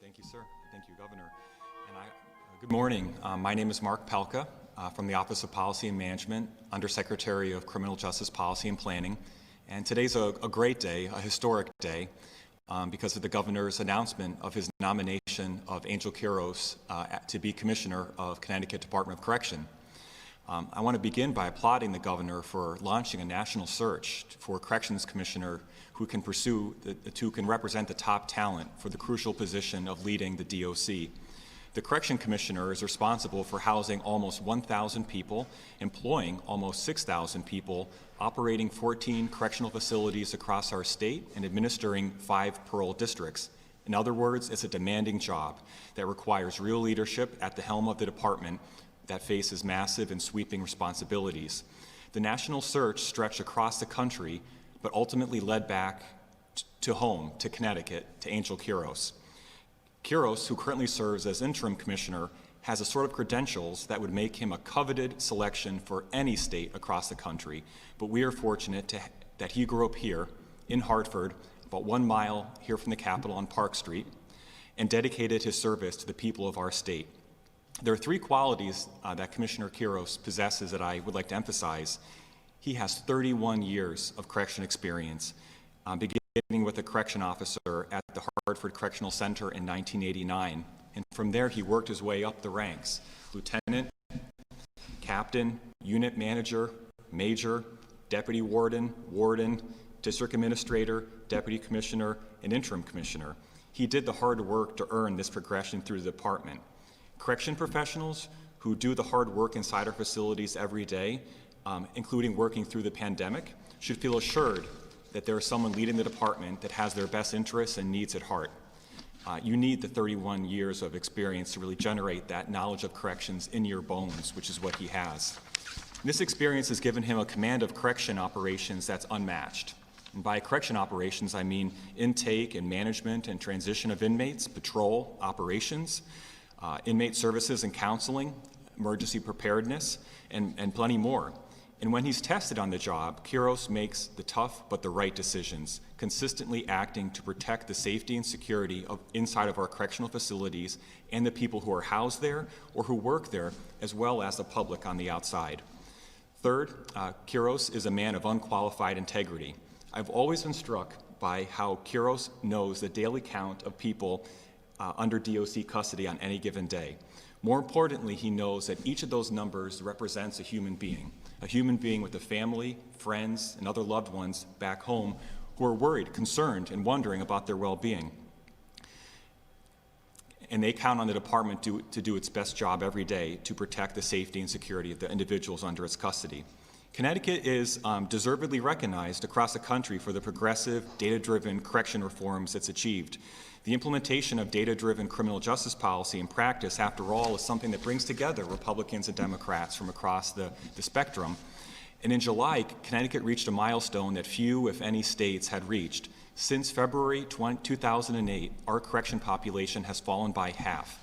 Thank you, sir. Thank you, Governor. And good morning. My name is Mark Pelka from the Office of Policy and Management, Undersecretary of Criminal Justice Policy and Planning. And today's a great day, a historic day, because of the Governor's announcement of his nomination of Angel Quiros to be Commissioner of Connecticut Department of Correction. I want to begin by applauding the Governor for launching a national search for a Corrections Commissioner who can represent the top talent for the crucial position of leading the DOC. The Correction Commissioner is responsible for housing almost 1,000 people, employing almost 6,000 people, operating 14 correctional facilities across our state, and administering 5 parole districts. In other words, it's a demanding job that requires real leadership at the helm of the department that faces massive and sweeping responsibilities. The national search stretched across the country, but ultimately led back to home, to Connecticut, to Angel Quiros. Kiros, who currently serves as interim commissioner, has a sort of credentials that would make him a coveted selection for any state across the country. But we are fortunate that he grew up here in Hartford, about 1 mile here from the Capitol on Park Street, and dedicated his service to the people of our state. There are 3 qualities that Commissioner Kiros possesses that I would like to emphasize. He has 31 years of correction experience, beginning with a correction officer at the Hartford Correctional Center in 1989. And from there, he worked his way up the ranks: lieutenant, captain, unit manager, major, deputy warden, district administrator, deputy commissioner, and interim commissioner. He did the hard work to earn this progression through the department. Correction professionals who do the hard work inside our facilities every day, including working through the pandemic, should feel assured that there is someone leading the department that has their best interests and needs at heart. You need the 31 years of experience to really generate that knowledge of corrections in your bones, which is what he has. This experience has given him a command of correction operations that's unmatched. And by correction operations, I mean intake and management and transition of inmates, patrol, operations, inmate services and counseling, emergency preparedness, and plenty more. And when he's tested on the job, Kiros makes the tough but the right decisions, consistently acting to protect the safety and security inside of our correctional facilities and the people who are housed there or who work there, as well as the public on the outside. Third, Kiros is a man of unqualified integrity. I've always been struck by how Kiros knows the daily count of people under DOC custody on any given day. More importantly, he knows that each of those numbers represents a human being with a family, friends, and other loved ones back home who are worried, concerned, and wondering about their well-being. And they count on the department to do its best job every day to protect the safety and security of the individuals under its custody. Connecticut is deservedly recognized across the country for the progressive, data-driven correction reforms it's achieved. The implementation of data-driven criminal justice policy and practice, after all, is something that brings together Republicans and Democrats from across the spectrum. And in July, Connecticut reached a milestone that few, if any, states had reached. Since February 2008, our correction population has fallen by half.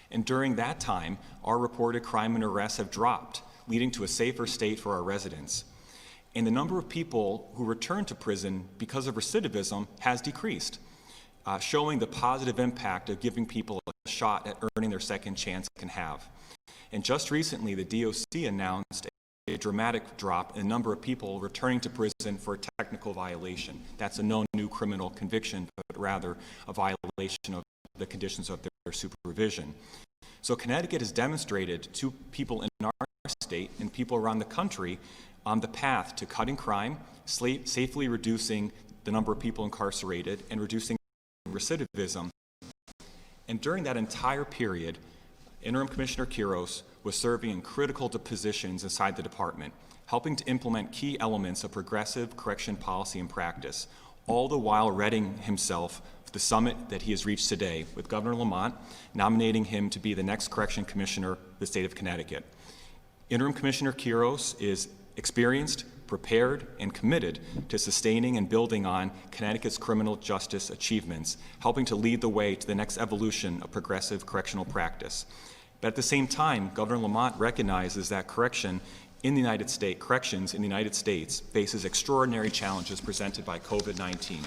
And during that time, our reported crime and arrests have dropped, leading to a safer state for our residents. And the number of people who return to prison because of recidivism has decreased, showing the positive impact of giving people a shot at earning their second chance can have. And just recently, the DOC announced a dramatic drop in the number of people returning to prison for a technical violation. That's no new criminal conviction, but rather a violation of the conditions of their supervision. So Connecticut has demonstrated to people in our state and people around the country on the path to cutting crime, safely reducing the number of people incarcerated, and reducing recidivism. And during that entire period, Interim Commissioner Kiros was serving in critical positions inside the department, helping to implement key elements of progressive correction policy and practice, all the while readying himself for the summit that he has reached today, with Governor Lamont nominating him to be the next correction commissioner of the state of Connecticut. Interim Commissioner Kiros is experienced, prepared, and committed to sustaining and building on Connecticut's criminal justice achievements, helping to lead the way to the next evolution of progressive correctional practice. But at the same time, Governor Lamont recognizes that corrections in the United States faces extraordinary challenges presented by COVID-19.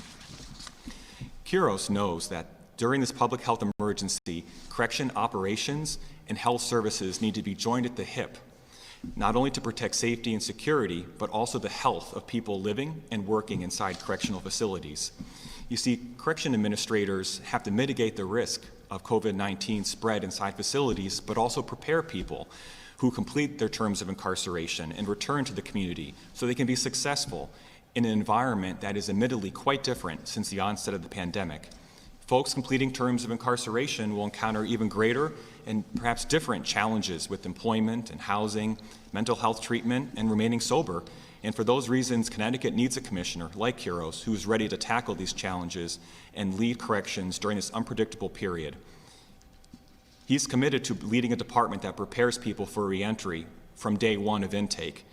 Kiros knows that During this public health emergency, correction operations and health services need to be joined at the hip, not only to protect safety and security, but also the health of people living and working inside correctional facilities. You see, correction administrators have to mitigate the risk of COVID-19 spread inside facilities, but also prepare people who complete their terms of incarceration and return to the community so they can be successful in an environment that is admittedly quite different since the onset of the pandemic. Folks completing terms of incarceration will encounter even greater and perhaps different challenges with employment and housing, mental health treatment, and remaining sober. And for those reasons, Connecticut needs a commissioner like Kiros who is ready to tackle these challenges and lead corrections during this unpredictable period. He's committed to leading a department that prepares people for reentry from day one of intake,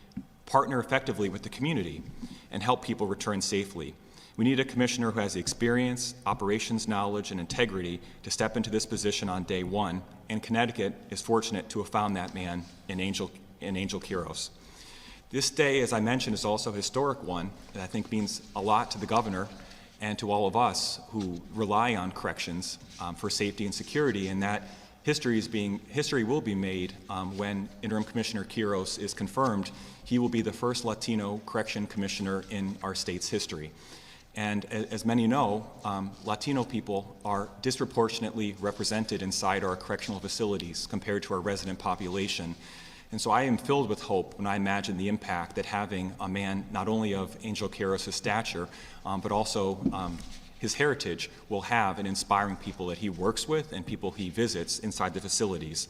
partner effectively with the community, and help people return safely. We need a commissioner who has the experience, operations knowledge, and integrity to step into this position on day one, and Connecticut is fortunate to have found that man in Angel Quiros. This day, as I mentioned, is also a historic one that I think means a lot to the governor and to all of us who rely on corrections for safety and security, and that history will be made when Interim Commissioner Kiros is confirmed. He will be the first Latino correction commissioner in our state's history. And as many know, Latino people are disproportionately represented inside our correctional facilities compared to our resident population. And so I am filled with hope when I imagine the impact that having a man not only of Angel Quiros' stature, but also his heritage will have in inspiring people that he works with and people he visits inside the facilities.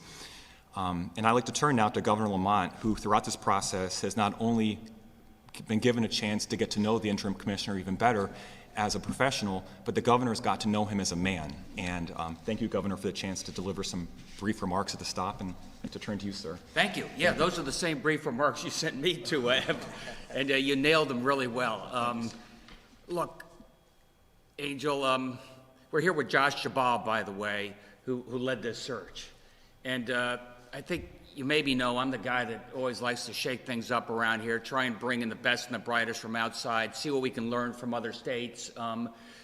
And I'd like to turn now to Governor Lamont, who throughout this process has not only been given a chance to get to know the interim commissioner even better as a professional, but the governor's got to know him as a man. And thank you, Governor, for the chance to deliver some brief remarks at the stop, and I'd like to turn to you, sir. Thank you. Yeah, those are the same brief remarks you sent me to, and you nailed them really well. Look, Angel, we're here with Josh Jabal, by the way, who led this search. And I think you maybe know I'm the guy that always likes to shake things up around here, try and bring in the best and the brightest from outside, see what we can learn from other states,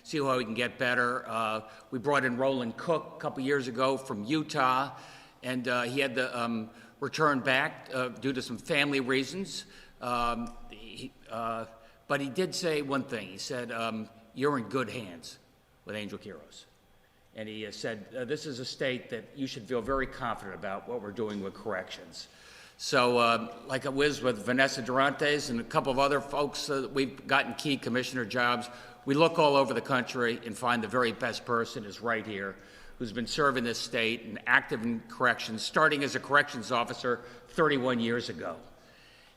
see how we can get better. We brought in Rollin Cook a couple years ago from Utah, and he had to return back due to some family reasons. But he did say one thing. He said, you're in good hands with Angel Quiros. And he said, this is a state that you should feel very confident about what we're doing with corrections. So like it was with Vanessa Durantes and a couple of other folks we've gotten key commissioner jobs, we look all over the country and find the very best person is right here, who's been serving this state and active in corrections, starting as a corrections officer 31 years ago.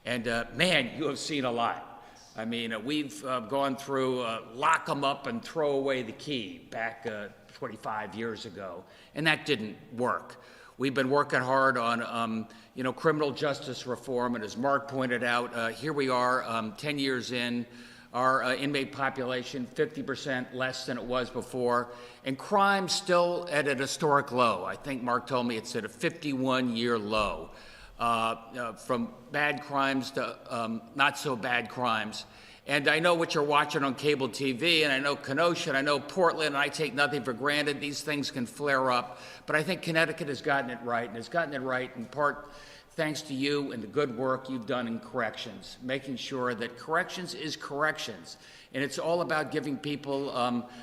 And man, you have seen a lot. I mean, we've gone through lock them up and throw away the key back 25 years ago, and that didn't work. We've been working hard on, criminal justice reform, and as Mark pointed out, here we are 10 years in, our inmate population 50% less than it was before, and crime still at an historic low. I think Mark told me it's at a 51-year low, from bad crimes to not so bad crimes. And I know what you're watching on cable TV, and I know Kenosha, and I know Portland, and I take nothing for granted. These things can flare up. But I think Connecticut has gotten it right, and has gotten it right in part thanks to you and the good work you've done in corrections, making sure that corrections is corrections. And it's all about giving people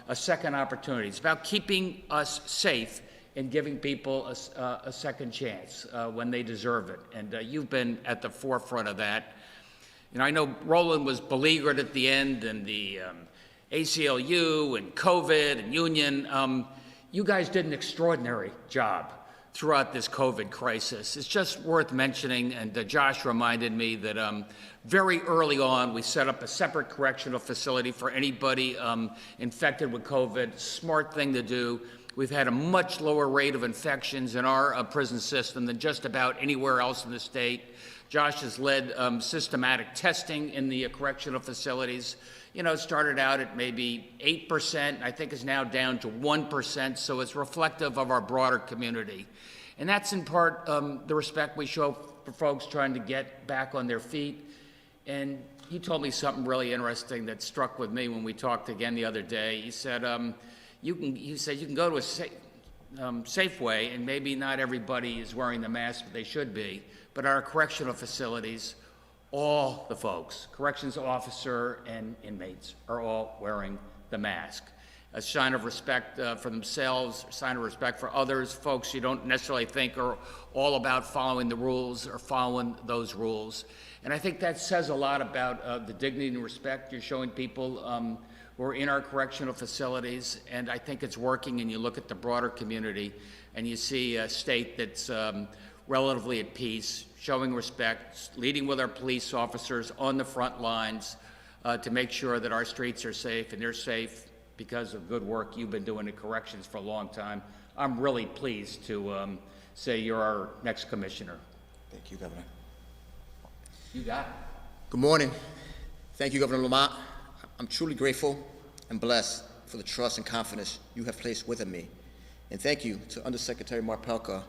a second opportunity. It's about keeping us safe and giving people a second chance when they deserve it. And you've been at the forefront of that. I know Roland was beleaguered at the end, and the ACLU and COVID and union. You guys did an extraordinary job throughout this COVID crisis. It's just worth mentioning, and Josh reminded me that very early on, we set up a separate correctional facility for anybody infected with COVID. Smart thing to do. We've had a much lower rate of infections in our prison system than just about anywhere else in the state. Josh has led systematic testing in the correctional facilities. It started out at maybe 8%, I think is now down to 1%, so it's reflective of our broader community. And that's in part the respect we show for folks trying to get back on their feet. And he told me something really interesting that struck with me when we talked again the other day. He said, you said you can go to a Safeway, and maybe not everybody is wearing the mask, but they should be. But our correctional facilities, all the folks, corrections officer and inmates, are all wearing the mask. A sign of respect for themselves, a sign of respect for others, folks you don't necessarily think are all about following the rules or following those rules. And I think that says a lot about the dignity and respect you're showing people who are in our correctional facilities. And I think it's working, and you look at the broader community and you see a state that's relatively at peace, showing respect, leading with our police officers on the front lines to make sure that our streets are safe, and they're safe because of good work you've been doing at corrections for a long time. I'm really pleased to say you're our next commissioner. Thank you, Governor. You got it. Good morning. Thank you, Governor Lamont. I'm truly grateful and blessed for the trust and confidence you have placed within me. And thank you to Undersecretary Mark Pelka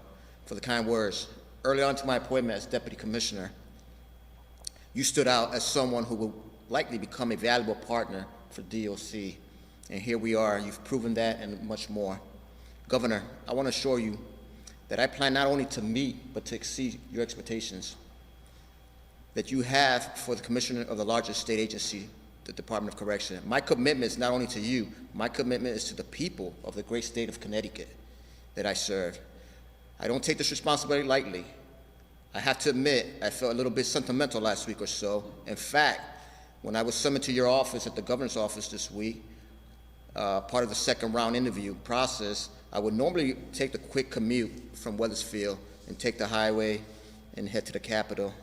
for the kind words. Early on to my appointment as Deputy Commissioner, you stood out as someone who will likely become a valuable partner for DOC. And here we are. You've proven that and much more. Governor, I want to assure you that I plan not only to meet but to exceed your expectations that you have for the Commissioner of the largest state agency, the Department of Correction. My commitment is not only to you, my commitment is to the people of the great state of Connecticut that I serve. I don't take this responsibility lightly. I have to admit, I felt a little bit sentimental last week or so. In fact, when I was summoned to your office at the governor's office this week, part of the second round interview process, I would normally take the quick commute from Weathersfield and take the highway and head to the Capitol,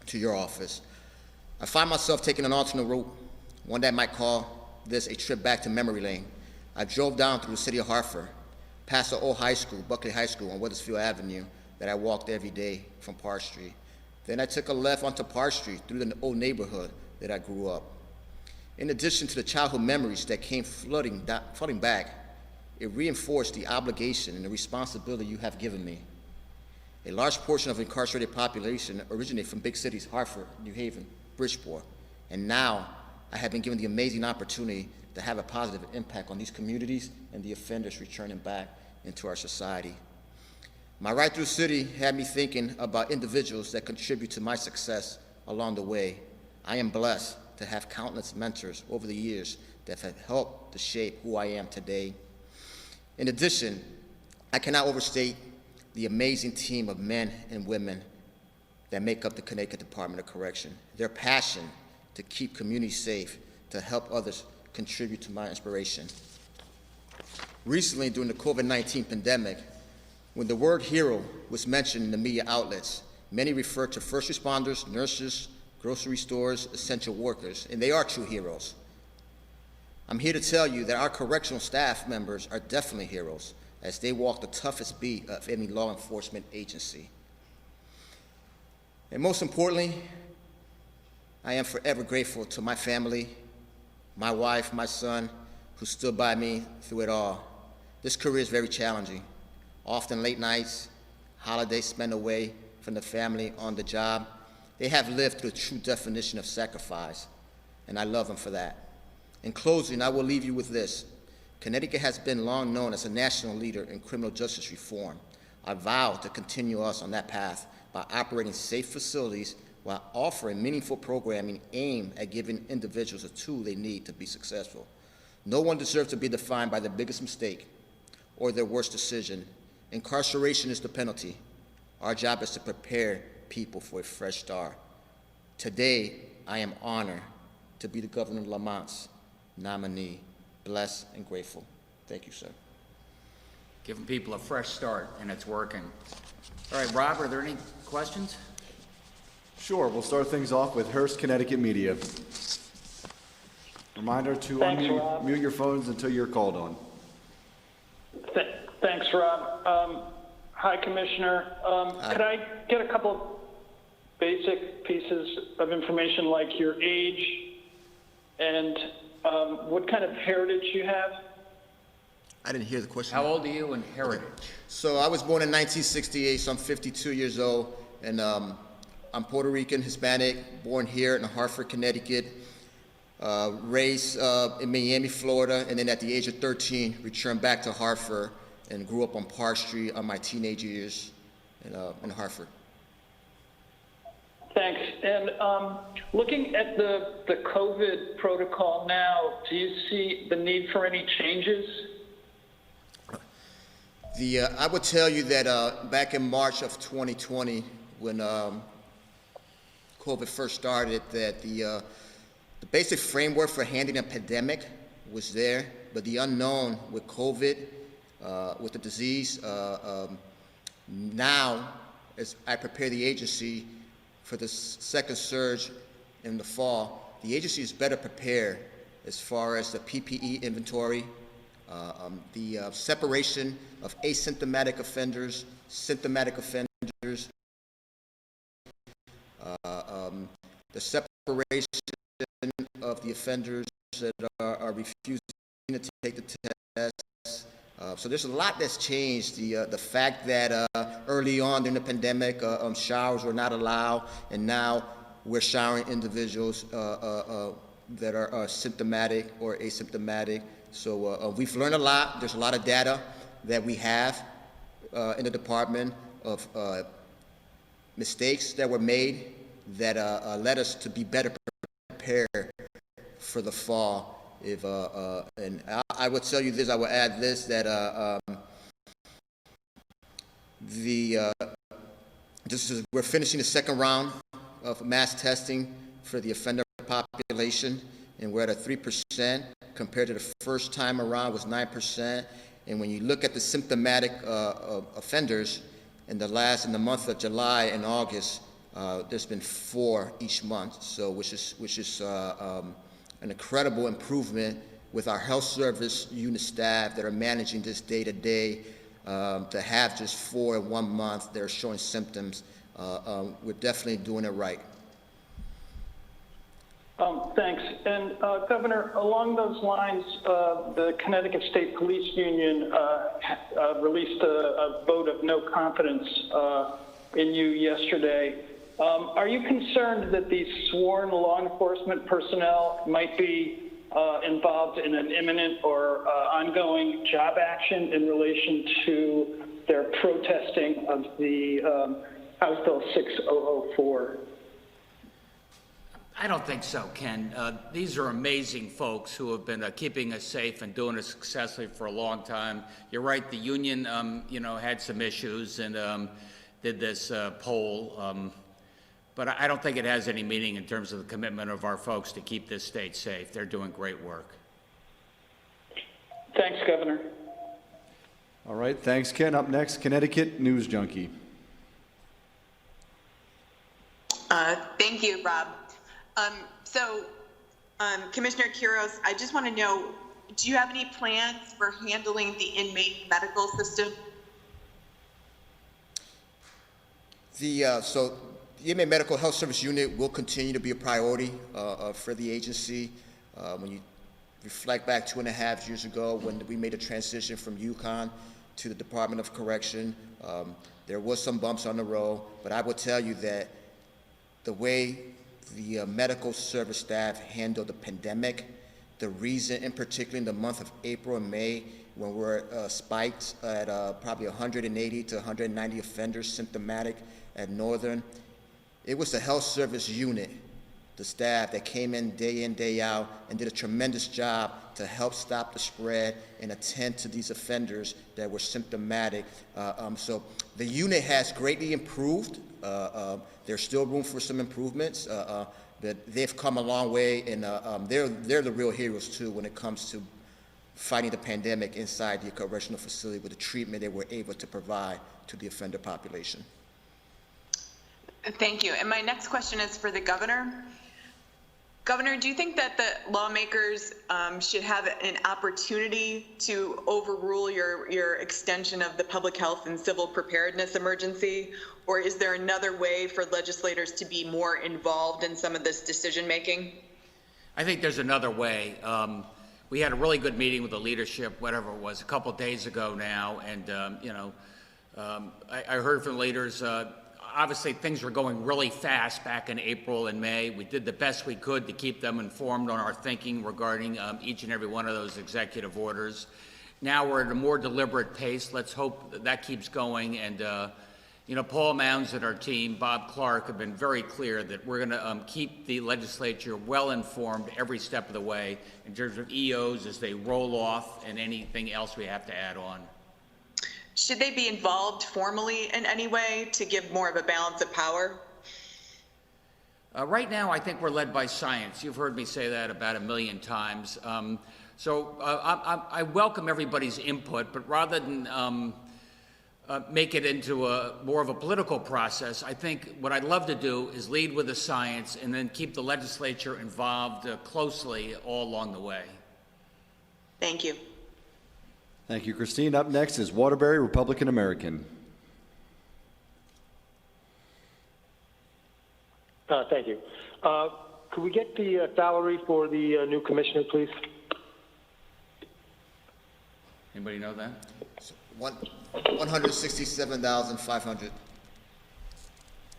to your office. I find myself taking an alternate route, one that might call this a trip back to memory lane. I drove down through the city of Hartford, past the old high school, Buckley High School on Weathersfield Avenue, that I walked every day from Park Street. Then I took a left onto Park Street through the old neighborhood that I grew up. In addition to the childhood memories that came flooding back, it reinforced the obligation and the responsibility you have given me. A large portion of the incarcerated population originate from big cities, Hartford, New Haven, Bridgeport, and now I have been given the amazing opportunity to have a positive impact on these communities and the offenders returning back into our society. My ride through the city had me thinking about individuals that contribute to my success along the way. I am blessed to have countless mentors over the years that have helped to shape who I am today. In addition, I cannot overstate the amazing team of men and women that make up the Connecticut Department of Correction. Their passion to keep communities safe, to help others, contribute to my inspiration. Recently, during the COVID-19 pandemic, when the word hero was mentioned in the media outlets, many referred to first responders, nurses, grocery stores, essential workers, and they are true heroes. I'm here to tell you that our correctional staff members are definitely heroes, as they walk the toughest beat of any law enforcement agency. And most importantly, I am forever grateful to my family, my wife, my son, who stood by me through it all. This career is very challenging. Often late nights, holidays spent away from the family on the job. They have lived through the true definition of sacrifice, and I love them for that. In closing, I will leave you with this. Connecticut has been long known as a national leader in criminal justice reform. I vow to continue us on that path by operating safe facilities while offering meaningful programming aimed at giving individuals a tool they need to be successful. No one deserves to be defined by their biggest mistake or their worst decision. Incarceration is the penalty. Our job is to prepare people for a fresh start. Today, I am honored to be the Governor Lamont's nominee. Blessed and grateful. Thank you, sir. Giving people a fresh start, and it's working. All right, Rob, are there any questions? Sure, we'll start things off with Hearst, Connecticut Media. Reminder to mute your phones until you're called on. Thanks, Rob. Hi, Commissioner. Could I get a couple of basic pieces of information like your age and what kind of heritage you have? I didn't hear the question. How old are you and heritage? So I was born in 1968, so I'm 52 years old, and I'm Puerto Rican, Hispanic, born here in Hartford, Connecticut. raised in Miami, Florida, and then at the age of 13, returned back to Hartford and grew up on Park Street on my teenage years in Hartford. Thanks. And looking at the COVID protocol now, do you see the need for any changes? I would tell you that back in March of 2020, when COVID first started, that the basic framework for handling a pandemic was there, but the unknown with COVID, with the disease, now, as I prepare the agency for the second surge in the fall, the agency is better prepared as far as the PPE inventory, the separation of asymptomatic offenders, symptomatic offenders, the separation of the offenders that are refusing to take the test. So there's a lot that's changed. The fact that early on during the pandemic, showers were not allowed, and now we're showering individuals that are symptomatic or asymptomatic. So we've learned a lot. There's a lot of data that we have in the department of mistakes that were made that led us to be better prepared for the fall. And I would tell you this, I would add this, that we're finishing the second round of mass testing for the offender population, and we're at a 3% compared to the first time around was 9%. And when you look at the symptomatic offenders in the month of July and August, there's been 4 each month, so which is an incredible improvement with our health service unit staff that are managing this day to day. To have just 4 in 1 month that are showing symptoms, we're definitely doing it right. Thanks. And Governor, along those lines, the Connecticut State Police Union released a vote of no confidence in you yesterday. Are you concerned that these sworn law enforcement personnel might be involved in an imminent or ongoing job action in relation to their protesting of the House Bill 6004? I don't think so, Ken. These are amazing folks who have been keeping us safe and doing it successfully for a long time. You're right, the union, had some issues and did this poll, but I don't think it has any meaning in terms of the commitment of our folks to keep this state safe. They're doing great work. Thanks, Governor. All right, thanks, Ken. Up next, Connecticut News Junkie. Thank you, Rob. Commissioner Kiros, I just want to know, do you have any plans for handling the inmate medical system? So the Inmate Medical Health Service Unit will continue to be a priority for the agency. When you reflect back 2.5 years ago when we made a transition from UConn to the Department of Correction, there was some bumps on the road, but I will tell you that the way the medical service staff handled the pandemic, the reason in particular in the month of April and May when we're spiked at probably 180 to 190 offenders symptomatic at Northern, it was the health service unit, the staff that came in, day out, and did a tremendous job to help stop the spread and attend to these offenders that were symptomatic. So the unit has greatly improved. There's still room for some improvements, but they've come a long way, and they're the real heroes too when it comes to fighting the pandemic inside the correctional facility with the treatment they were able to provide to the offender population. Thank you. And my next question is for the governor. Governor, do you think that the lawmakers should have an opportunity to overrule your extension of the public health and civil preparedness emergency? Or is there another way for legislators to be more involved in some of this decision making? I think there's another way. We had a really good meeting with the leadership, whatever it was, a couple of days ago now, and I heard from leaders. obviously things were going really fast back in April and May. We did the best we could to keep them informed on our thinking regarding each and every one of those executive orders. Now we're at a more deliberate pace. Let's hope that that keeps going. And, you know, Paul Mounds and our team, Bob Clark, have been very clear that we're going to keep the legislature well informed every step of the way in terms of EOs as they roll off and anything else we have to add on. Should they be involved formally in any way to give more of a balance of power? Right now, I think we're led by science. You've heard me say that about 1 million times. I welcome everybody's input, but rather than make it into more of a political process, I think what I'd love to do is lead with the science and then keep the legislature involved closely all along the way. Thank you. Thank you, Christine. Up next is Waterbury, Republican American. Thank you. Could we get the salary for the new commissioner, please? Anybody know that? 167,500.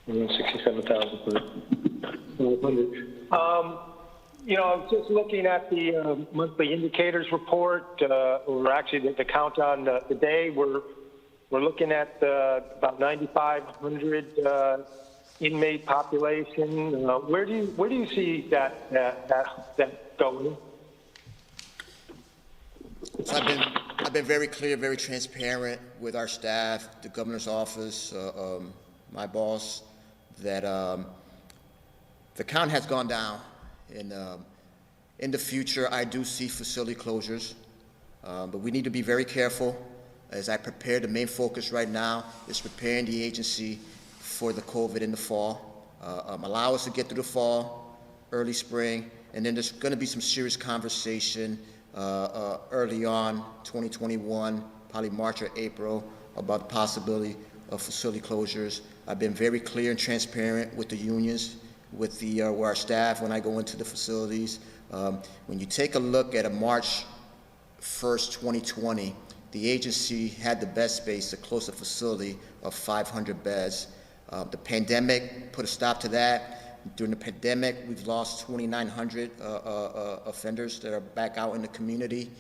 167,500. You know, I was just looking at the monthly indicators report, or actually the count on the day. We're looking at about 9,500 inmate population. Where do you see that going? So I've been very clear, very transparent with our staff, the governor's office, my boss, that the count has gone down. And in the future, I do see facility closures, but we need to be very careful. As I prepare, the main focus right now is preparing the agency for the COVID in the fall. Allow us to get through the fall, early spring, and then there's going to be some serious conversation early on, 2021, probably March or April, about the possibility of facility closures. I've been very clear and transparent with the unions, with our staff when I go into the facilities. When you take a look at a March 1st, 2020, the agency had the bed space to close a facility of 500 beds. The pandemic put a stop to that. During the pandemic, we've lost 2,900 offenders that are back out in the community.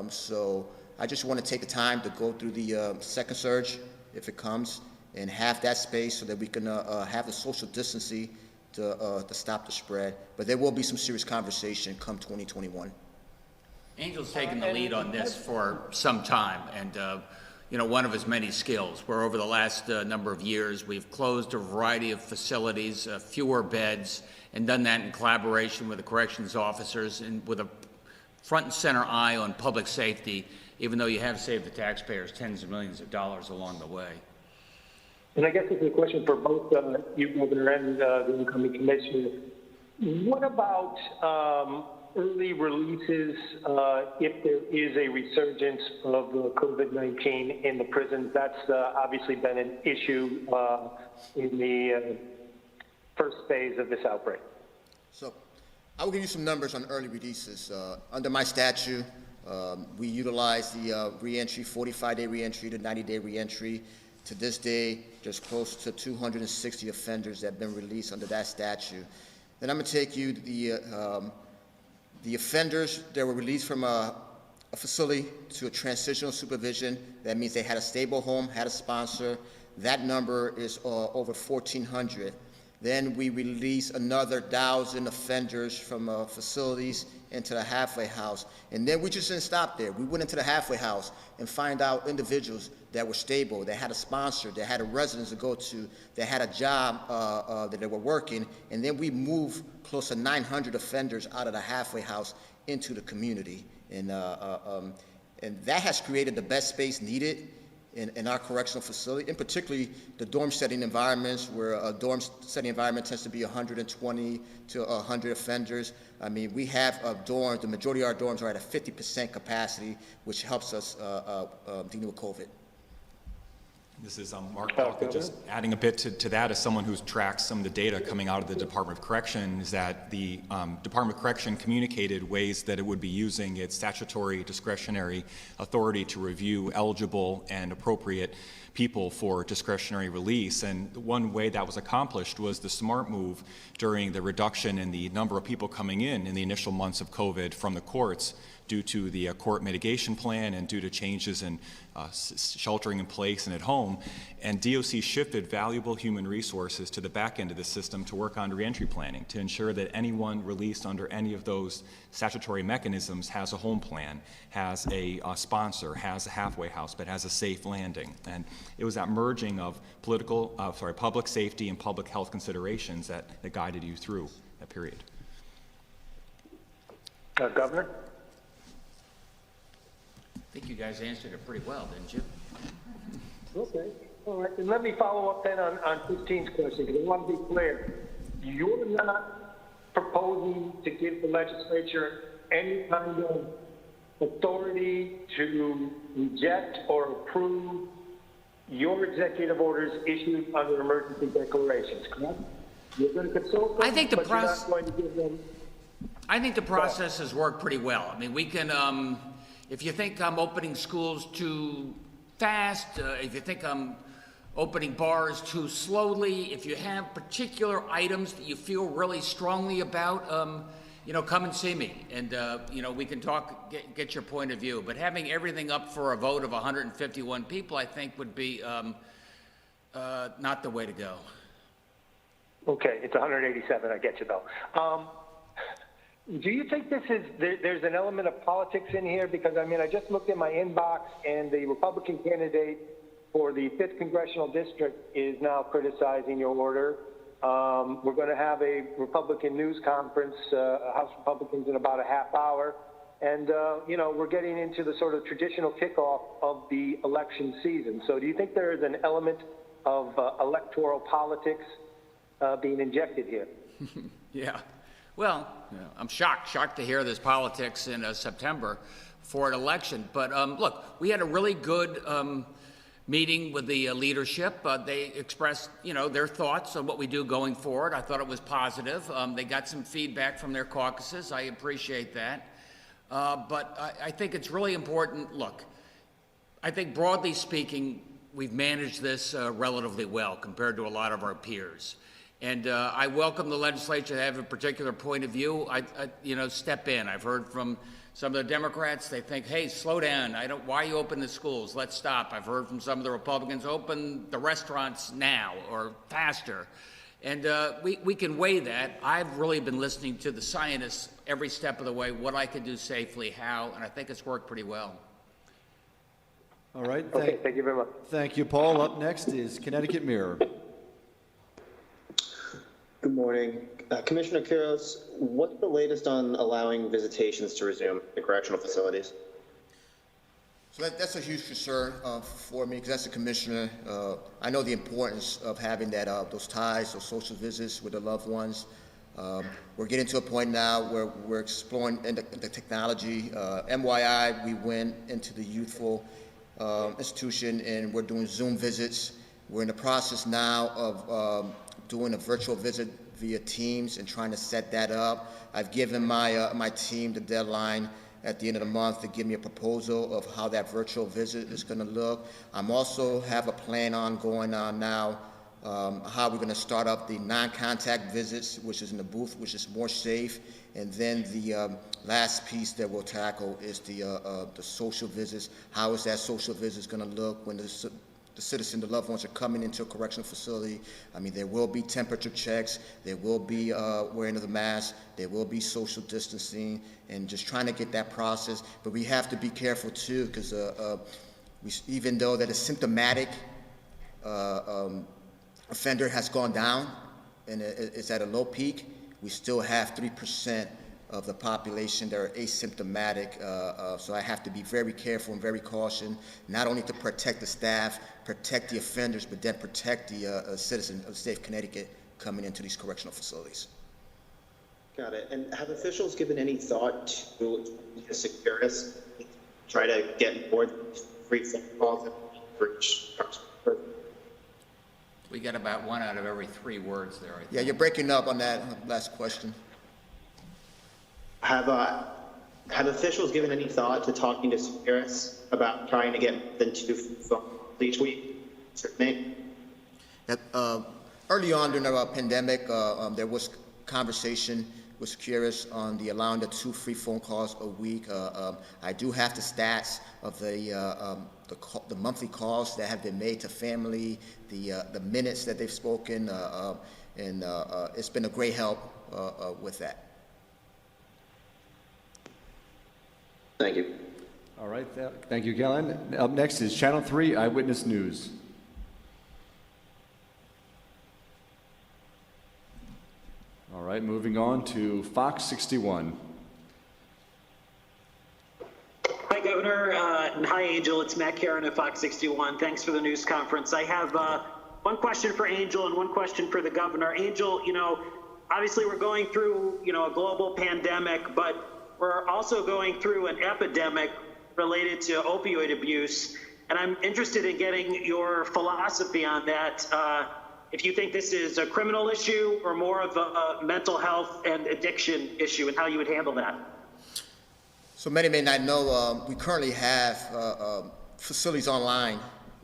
So I just want to take the time to go through the second surge, if it comes, and have that space so that we can have the social distancing to stop the spread. But there will be some serious conversation come 2021. Angel's taken the lead on this for some time, and you know, one of his many skills, where over the last number of years, we've closed a variety of facilities, fewer beds, and done that in collaboration with the corrections officers and with a front and center eye on public safety, even though you have saved the taxpayers tens of millions of dollars along the way. And I guess this is a question for both you, Governor, and the incoming commissioner. What about early releases if there is a resurgence of COVID-19 in the prisons? That's obviously been an issue in the first phase of this outbreak. So I will give you some numbers on early releases. Under my statute, we utilize the reentry, 45-day reentry to 90-day reentry. To this day, there's close to 260 offenders that have been released under that statute. Then I'm going to take you to the offenders that were released from a facility to a transitional supervision. That means they had a stable home, had a sponsor. That number is over 1,400. Then we released another 1,000 offenders from facilities into the halfway house. And then we just didn't stop there. We went into the halfway house and find out individuals that were stable, that had a sponsor, that had a residence to go to, that had a job that they were working. And then we moved close to 900 offenders out of the halfway house into the community. And that has created the best space needed in our correctional facility, and particularly the dorm setting environments, where a dorm setting environment tends to be 120 to 100 offenders. I mean, we have dorms, the majority of our dorms are at a 50% capacity, which helps us deal with COVID. This is Mark Palka. Just adding a bit to that, as someone who's tracked some of the data coming out of the Department of Correction, is that the Department of Correction communicated ways that it would be using its statutory discretionary authority to review eligible and appropriate people for discretionary release. And one way that was accomplished was the smart move during the reduction in the number of people coming in the initial months of COVID from the courts due to the court mitigation plan and due to changes in sheltering in place and at home. And DOC shifted valuable human resources to the back end of the system to work on reentry planning to ensure that anyone released under any of those statutory mechanisms has a home plan, has a sponsor, has a halfway house, but has a safe landing. And it was that merging of public safety and public health considerations that guided you through that period. Governor? I think you guys answered it pretty well, didn't you? Okay. All right. And let me follow up then on 15's question, because I want to be clear. You're not proposing to give the legislature any kind of authority to reject or approve your executive orders issued under emergency declarations, correct? You're going to consult them, I think the but you're not going to give them... I think the process has worked pretty well. I mean, we can, if you think I'm opening schools too fast, if you think I'm opening bars too slowly, if you have particular items that you feel really strongly about, come and see me, and we can talk, get your point of view. But having everything up for a vote of 151 people, I think, would be not the way to go. Okay, it's 187. I get you though. Do you think there's an element of politics in here? Because I mean, I just looked in my inbox, and the Republican candidate for the 5th Congressional District is now criticizing your order. We're going to have a Republican news conference, House Republicans, in about a half hour. And, we're getting into the sort of traditional kickoff of the election season. So do you think there is an element of electoral politics being injected here? Yeah. Well, I'm shocked to hear there's politics in September for an election. But look, we had a really good meeting with the leadership. They expressed, their thoughts on what we do going forward. I thought it was positive. They got some feedback from their caucuses. I appreciate that. But I think it's really important. Look, I think broadly speaking, we've managed this relatively well compared to a lot of our peers. And I welcome the legislature to have a particular point of view. I step in. I've heard from some of the Democrats. They think, hey, slow down. Why you open the schools? Let's stop. I've heard from some of the Republicans, open the restaurants now or faster. And we can weigh that. I've really been listening to the scientists every step of the way, what I can do safely, how, and I think it's worked pretty well. All right. Okay, thank you very much. Thank you, Paul. Up next is Connecticut Mirror. Good morning. Commissioner Kiros, what's the latest on allowing visitations to resume in correctional facilities? So that's a huge concern for me, because as a commissioner, I know the importance of having those ties, those social visits with the loved ones. We're getting to a point now where we're exploring the technology. MYI, we went into the youthful institution, and we're doing Zoom visits. We're in the process now of doing a virtual visit via Teams and trying to set that up. I've given my team the deadline at the end of the month to give me a proposal of how that virtual visit is going to look. I'm also have a plan on going on now, how we're going to start up the non-contact visits, which is in the booth, which is more safe. And then the last piece that we'll tackle is the social visits. How is that social visit going to look when the citizen, the loved ones, are coming into a correctional facility? I mean, there will be temperature checks, there will be wearing of the mask, there will be social distancing, and just trying to get that process. But we have to be careful too, because even though that a symptomatic offender has gone down and it's at a low peak, we still have 3% of the population that are asymptomatic. So I have to be very careful and very cautious, not only to protect the staff, protect the offenders, but then protect the citizens of the state of Connecticut coming into these correctional facilities. Got it. And have officials given any thought to Kiros try to get more free phone calls for each We got about 1 out of every 3 words there, I think. Yeah, you're breaking up on that last question. Have officials given any thought to talking to Kiros about trying to get them to phone each week? Certainly. Early on during the pandemic, there was conversation with Kiros on the allowing the 2 free phone calls a week. I do have the stats of the monthly calls that have been made to family, the minutes that they've spoken, and it's been a great help with that. Thank you. All right, thank you, Kellen. Up next is Channel 3 Eyewitness News. All right, moving on to Fox 61. Hi, Governor. Hi, Angel. It's Matt Karen at Fox 61. Thanks for the news conference. I have one question for Angel and one question for the Governor. Angel, obviously we're going through, a global pandemic, but we're also going through an epidemic related to opioid abuse. And I'm interested in getting your philosophy on that. If you think this is a criminal issue or more of a mental health and addiction issue, and how you would handle that. So many may not know, we currently have facilities online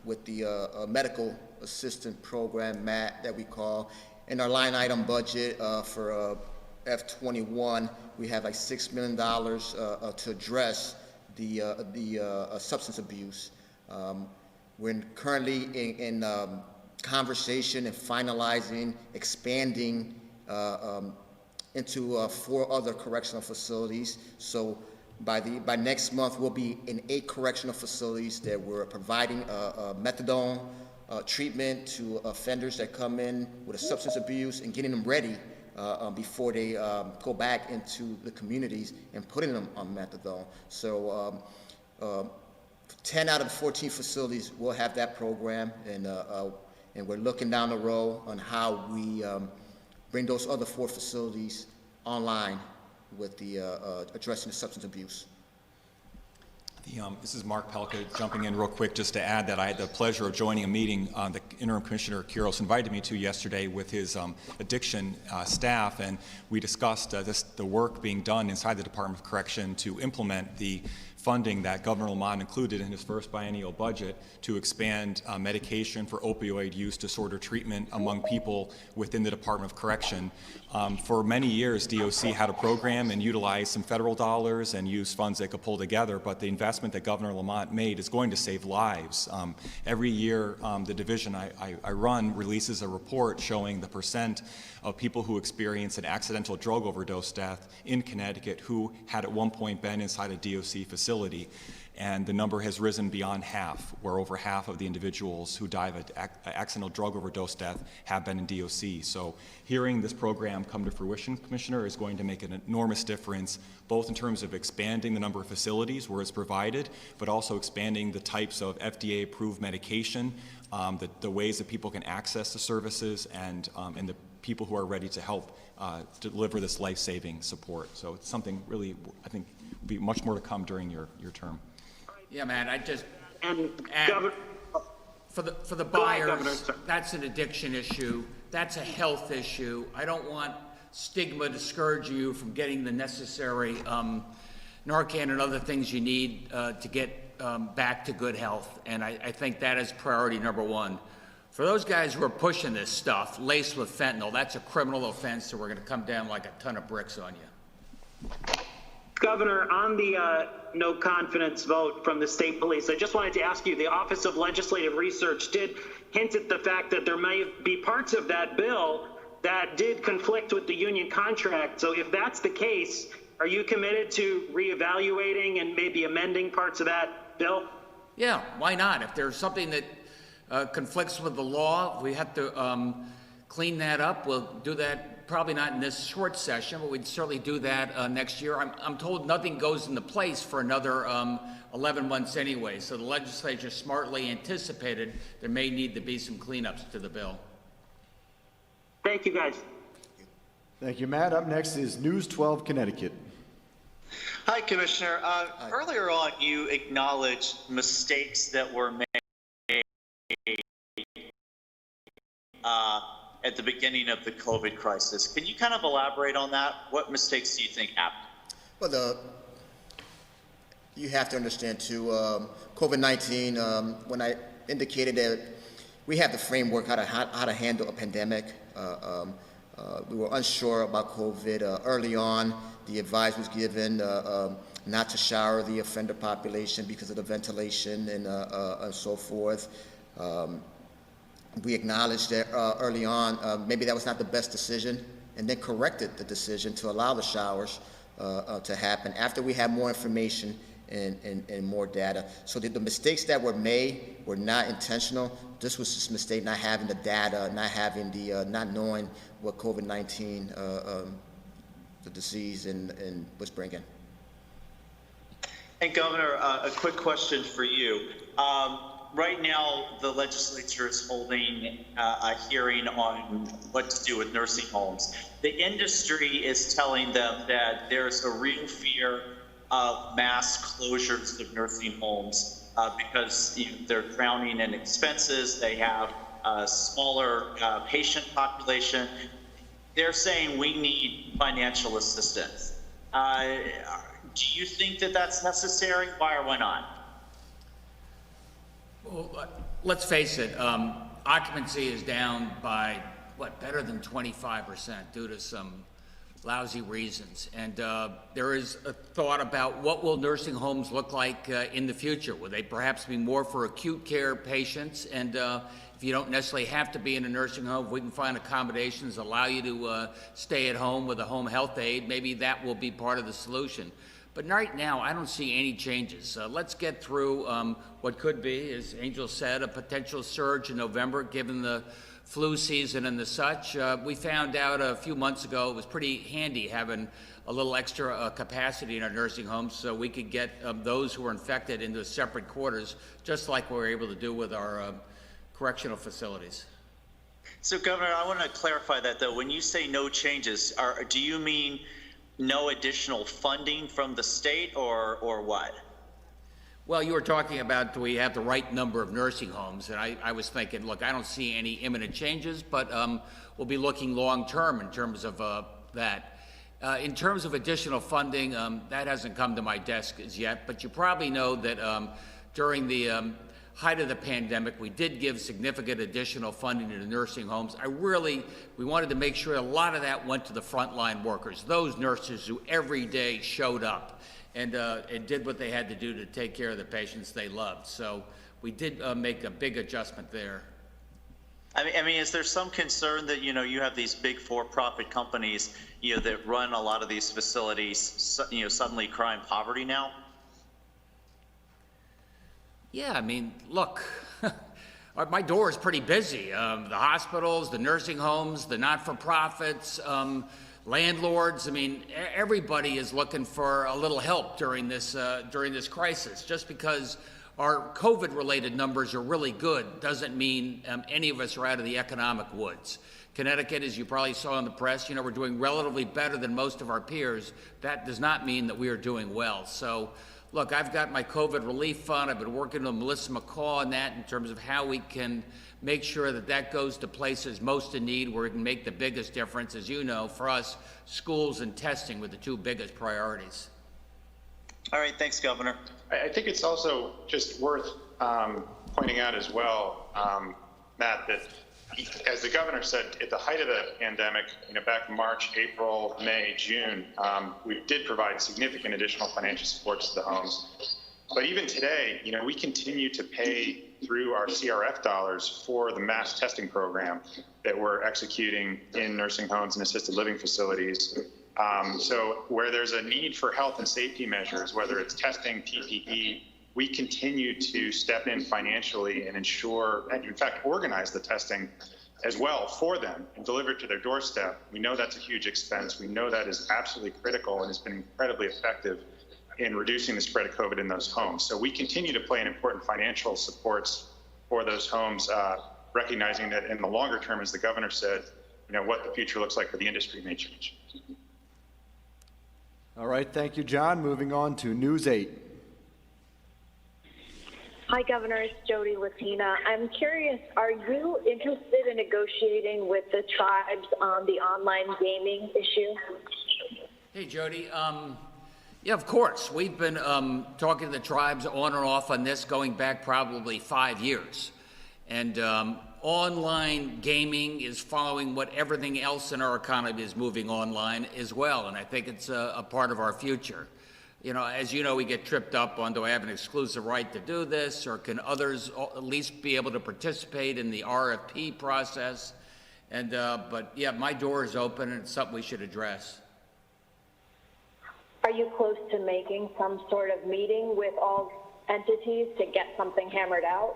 with the medical assistant program, MAT, that we call. In our line item budget for F21, we have like $6 million to address the substance abuse. We're currently in conversation and finalizing, expanding into 4 other correctional facilities. So by next month, we'll be in 8 correctional facilities that we're providing methadone treatment to offenders that come in with a substance abuse and getting them ready before they go back into the communities and putting them on methadone. So 10 out of the 14 facilities will have that program, and we're looking down the road on how we bring those other 4 facilities online with the addressing the substance abuse. This is Mark Pelka jumping in real quick just to add that I had the pleasure of joining a meeting the Interim Commissioner Kiros invited me to yesterday with his addiction staff, and we discussed the work being done inside the Department of Correction to implement the funding that Governor Lamont included in his first biennial budget to expand medication for opioid use disorder treatment among people within the Department of Correction. For many years, DOC had a program and utilized some federal dollars and used funds they could pull together, but the investment that Governor Lamont made is going to save lives. Every year, the division I run releases a report showing the percent of people who experience an accidental drug overdose death in Connecticut who had at one point been inside a DOC facility. And the number has risen beyond half, where over half of the individuals who die of an accidental drug overdose death have been in DOC. So hearing this program come to fruition, Commissioner, is going to make an enormous difference, both in terms of expanding the number of facilities where it's provided, but also expanding the types of FDA-approved medication, the ways that people can access the services, and the people who are ready to help deliver this life-saving support. So it's something really, I think, will be much more to come during your term. Yeah, man, I just And add, Governor, for the Go ahead, buyers, Governor. Sorry. that's an addiction issue. That's a health issue. I don't want stigma discouraging you from getting the necessary Narcan and other things you need to get back to good health. And I think that is priority number 1. For those guys who are pushing this stuff, laced with fentanyl, that's a criminal offense, so we're going to come down like a ton of bricks on you. Governor, on the no confidence vote from the state police, I just wanted to ask you, the Office of Legislative Research did hint at the fact that there may be parts of that bill that did conflict with the union contract. So if that's the case, are you committed to reevaluating and maybe amending parts of that bill? Yeah, why not? If there's something that conflicts with the law, we have to clean that up. We'll do that probably not in this short session, but we'd certainly do that next year. I'm told nothing goes into place for another 11 months anyway, so the legislature smartly anticipated there may need to be some cleanups to the bill. Thank you, guys. Thank you, Matt. Up next is News 12 Connecticut. Hi, Commissioner. Earlier on, you acknowledged mistakes that were made at the beginning of the COVID crisis. Can you kind of elaborate on that? What mistakes do you think happened? Well, you have to understand too, COVID-19, when I indicated that we have the framework how to handle a pandemic. We were unsure about COVID early on. The advice was given not to shower the offender population because of the ventilation and so forth. We acknowledged that early on, maybe that was not the best decision, and then corrected the decision to allow the showers to happen after we had more information and more data. So the mistakes that were made were not intentional. This was just a mistake, not having the data, not knowing what COVID-19, the disease, and was bringing. And Governor, a quick question for you. Right now, the legislature is holding a hearing on what to do with nursing homes. The industry is telling them that there's a real fear of mass closures of nursing homes because they're drowning in expenses. They have a smaller patient population. They're saying we need financial assistance. Do you think that that's necessary? Why or why not? Well, let's face it, occupancy is down by, better than 25% due to some lousy reasons. And there is a thought about what will nursing homes look like in the future. Will they perhaps be more for acute care patients? And if you don't necessarily have to be in a nursing home, if we can find accommodations that allow you to stay at home with a home health aide, maybe that will be part of the solution. But right now, I don't see any changes. Let's get through what could be, as Angel said, a potential surge in November, given the flu season and the such. We found out a few months ago it was pretty handy having a little extra capacity in our nursing homes so we could get those who were infected into separate quarters, just like we were able to do with our correctional facilities. So, Governor, I want to clarify that, though. When you say no changes, do you mean no additional funding from the state or what? Well, you were talking about do we have the right number of nursing homes, and I was thinking, look, I don't see any imminent changes, but we'll be looking long-term in terms of that. In terms of additional funding, that hasn't come to my desk as yet, but you probably know that during the height of the pandemic, we did give significant additional funding to the nursing homes. We wanted to make sure a lot of that went to the frontline workers, those nurses who every day showed up and did what they had to do to take care of the patients they loved. So we did make a big adjustment there. I mean, is there some concern that, you have these big for-profit companies, that run a lot of these facilities, suddenly crying poverty now? Yeah, I mean, look, my door is pretty busy. The hospitals, the nursing homes, the not-for-profits, landlords. I mean, everybody is looking for a little help during this crisis. Just because our COVID-related numbers are really good doesn't mean any of us are out of the economic woods. Connecticut, as you probably saw in the press, we're doing relatively better than most of our peers. That does not mean that we are doing well. So, look, I've got my COVID relief fund. I've been working with Melissa McCall on that in terms of how we can make sure that that goes to places most in need where it can make the biggest difference. As you know, for us, schools and testing were the two biggest priorities. All right, thanks, Governor. I think it's also just worth pointing out as well, Matt, that as the governor said, at the height of the pandemic, back in March, April, May, June, we did provide significant additional financial support to the homes. But even today, we continue to pay through our CRF dollars for the mass testing program that we're executing in nursing homes and assisted living facilities. So where there's a need for health and safety measures, whether it's testing, PPE, we continue to step in financially and ensure, and in fact, organize the testing as well for them and deliver it to their doorstep. We know that's a huge expense. We know that is absolutely critical and has been incredibly effective in reducing the spread of COVID in those homes. So we continue to play an important financial supports for those homes, recognizing that in the longer term, as the governor said, what the future looks like for the industry may change. All right, thank you, John. Moving on to News 8. Hi, Governor. It's Jody Latina. I'm curious, are you interested in negotiating with the tribes on the online gaming issue? Hey, Jody. Yeah, of course. We've been talking to the tribes on and off on this going back probably 5 years. And online gaming is following what everything else in our economy is moving online as well. And I think it's a part of our future. You know, as you know, we get tripped up on, do I have an exclusive right to do this, or can others at least be able to participate in the RFP process? And, but yeah, my door is open and it's something we should address. Are you close to making some sort of meeting with all entities to get something hammered out?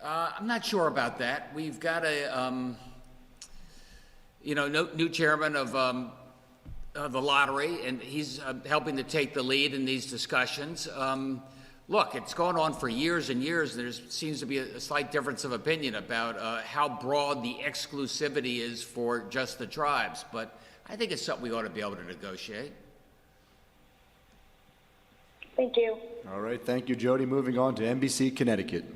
I'm not sure about that. We've got a, new chairman of the lottery, and he's helping to take the lead in these discussions. Look, it's gone on for years and years, and there seems to be a slight difference of opinion about how broad the exclusivity is for just the tribes, but I think it's something we ought to be able to negotiate. Thank you. All right, thank you, Jody. Moving on to NBC Connecticut.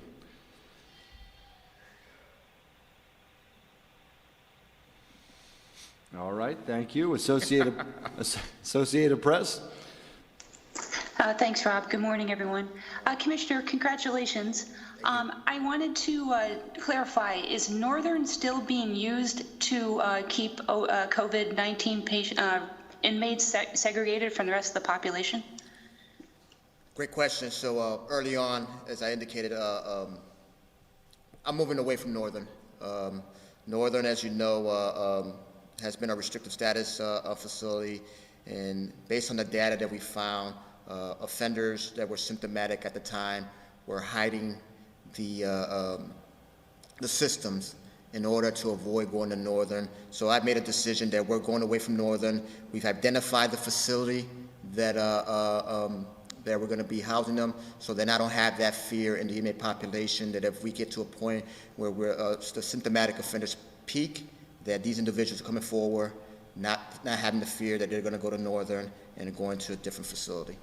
All right, thank you. Associated Press. Thanks, Rob. Good morning, everyone. Commissioner, congratulations. I wanted to clarify, is Northern still being used to keep COVID-19 inmates segregated from the rest of the population? Great question. So early on, as I indicated, I'm moving away from Northern. Northern, as you know, has been a restrictive status facility, and based on the data that we found, offenders that were symptomatic at the time were hiding the systems in order to avoid going to Northern. So I've made a decision that we're going away from Northern. We've identified the facility that that we're going to be housing them, so then I don't have that fear in the inmate population that if we get to a point where the symptomatic offenders peak, that these individuals are coming forward, not having the fear that they're going to go to Northern and go into a different facility.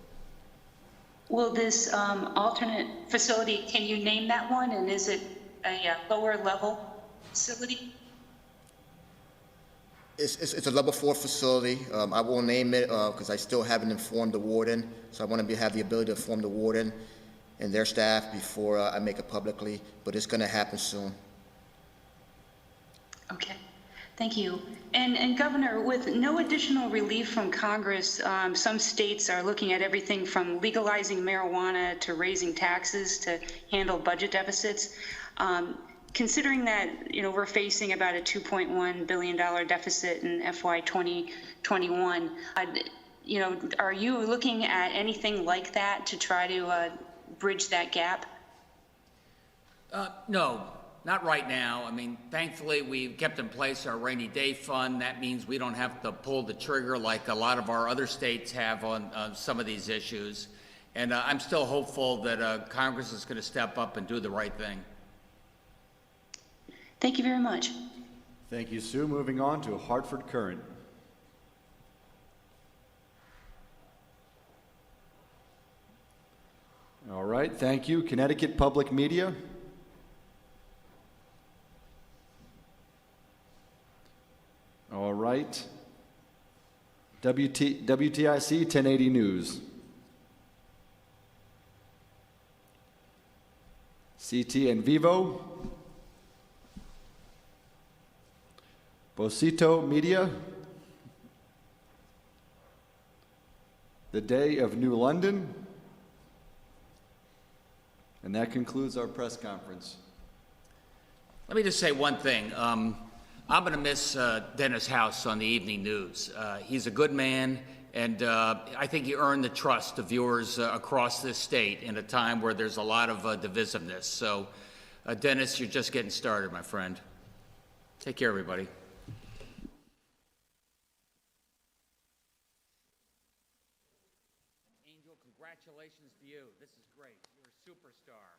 Will this alternate facility, can you name that one, and is it a lower level facility? It's a level 4 facility. I won't name it because I still haven't informed the warden, so I want to have the ability to inform the warden and their staff before I make it publicly, but it's going to happen soon. Okay. Thank you. And Governor, with no additional relief from Congress, some states are looking at everything from legalizing marijuana to raising taxes to handle budget deficits. Considering that, we're facing about a $2.1 billion deficit in FY 2021, are you looking at anything like that to try to bridge that gap? No. Not right now. I mean, thankfully, we've kept in place our rainy day fund. That means we don't have to pull the trigger like a lot of our other states have on some of these issues. And I'm still hopeful that Congress is going to step up and do the right thing. Thank you very much. Thank you, Sue. Moving on to Hartford Current. All right, thank you. Connecticut Public Media. All right. WTIC 1080 News. CT and Vivo. Bosito Media. The Day of New London. And that concludes our press conference. Let me just say one thing. I'm going to miss Dennis House on the evening news. He's a good man, and I think he earned the trust of viewers across this state in a time where there's a lot of divisiveness. So, Dennis, you're just getting started, my friend. Take care, everybody. Angel, congratulations to you. This is great. You're a superstar.